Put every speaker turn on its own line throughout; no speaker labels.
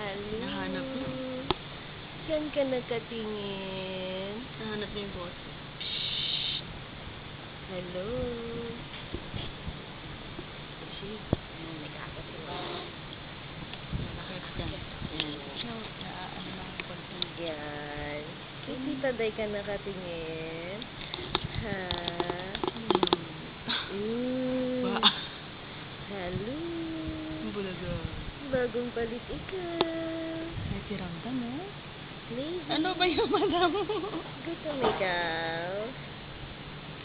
Hello.
Nahanap mo.
Saan ka nakatingin?
Nahanap niya yung boss.
Hello. Kasi, nagkakasin mo.
Nakakit dyan. Ano lang ang konti.
Yan. Kay Tita Day ka nakatingin? Ha?
Ba?
Hello.
Bulaga.
Bagong palit ikaw.
May tiramdam mo?
Maybe.
Ano ba yung madam mo?
Gutom ikaw.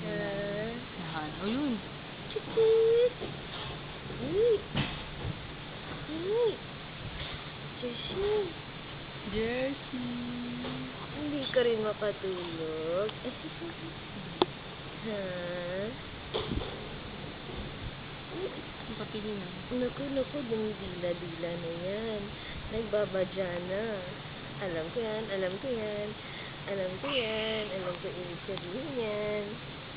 Ha?
Nahanap. Ayun.
Chichis. Uy. Uy. Jessie.
Jessie.
Hindi ka rin makatulog. Ha?
Patigin na.
Naku, dumidila-dila na yan. Nagbabadya na. Alam ko yan. Alam ko ibig sabihin yan.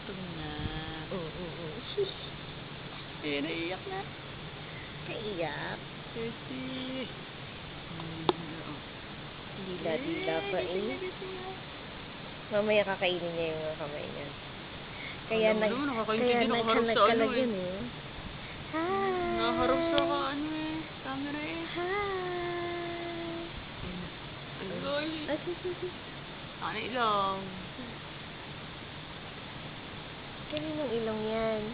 Pag na. Naiiyak na.
Kaiyak.
Jessie.
Dila-dila pa eh. Mamaya kakainin niya yung mga kamay niya. Kaya nagkalagyan eh. Hi!
Nakaharap sa camera eh.
Hi!
Agoy.
Sige.
Ano ilong?
Kaninong ilong yan?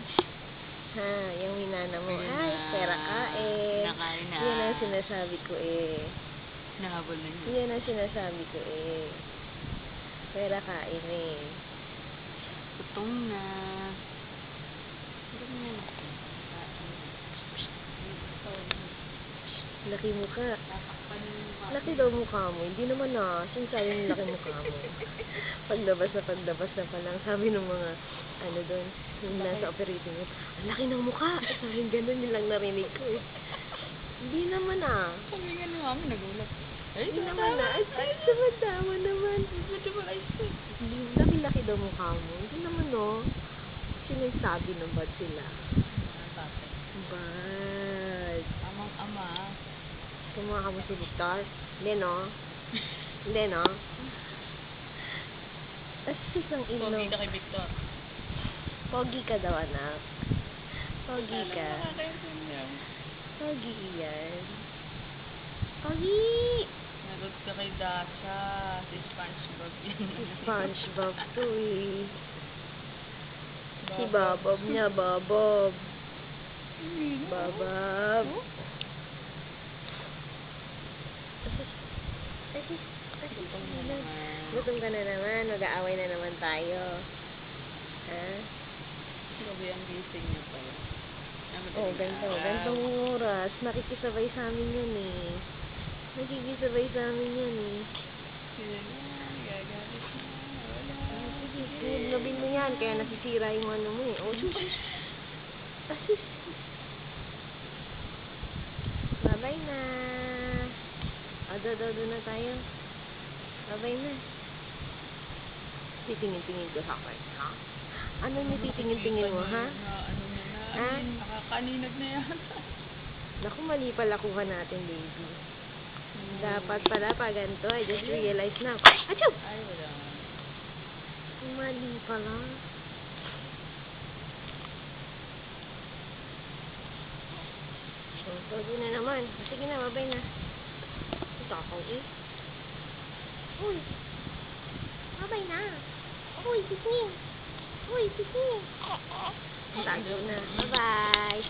Ha, yung hinana mo.
Ayun
Ay,
na.
pera kain.
Nakain na.
Yan ang sinasabi ko eh.
Nahabol na niya.
Yan ang sinasabi ko eh. Pera kain eh.
Gutom na. Gutom na.
Laki mukha. Laki daw mukha mo. Hindi naman na. Sinasabi yung laki mukha mo. Paglabas na pa lang. Sabi ng mga, ano doon, yung nasa operating room, ang laki ng mukha. Sabi ganun yung lang narinig ko eh. Hindi naman ah.
Sabi nga nung amin, nagulat.
Hindi naman na. Ay, sabadawa naman. Laki-laki daw mukha mo. Hindi naman no. Sinasabi ng bad sila. Bad.
Amang-ama.
Kumuha ka mo si Victor? Hindi no? Hindi no? Asis ang ilo.
Pogi ka kay Victor.
Pogi ka daw anak. Pogi ka. Pogi yan. Pogi!
Nalot ka kay Dasha. Si SpongeBob yan.
Si SpongeBob to eh. Si Bobob niya, Bobob. Bobob. Asis. Gutom ka na naman. Mag-aaway na naman tayo. Ha?
Gabi ang gising niya pa.
Oh, gantong oras. Nakikisabay sa amin yan eh. Nakikisabay sa amin yan eh.
Gagalit na. Wala.
Sige, labin mo yan. Kaya nasisira yung ano mo eh. Oh, sus. Asis. Bye-bye na. Doon na tayo. Bye-bye na. Titingin-tingin ko sa akin, ha? Ano yung titingin-tingin mo, ha?
Ano na na?
Ha?
Nakakaninag na yan.
Naku, mali pala kuha natin, baby. Dapat pala pa ganito. I just realized now. Achoo!
Ay, wala.
Mali pala. Pwede na naman. Sige na, babay na. Takaw eh. Uy! Babay na. Uy, sising! Uy, sising! Tago na. Bye-bye!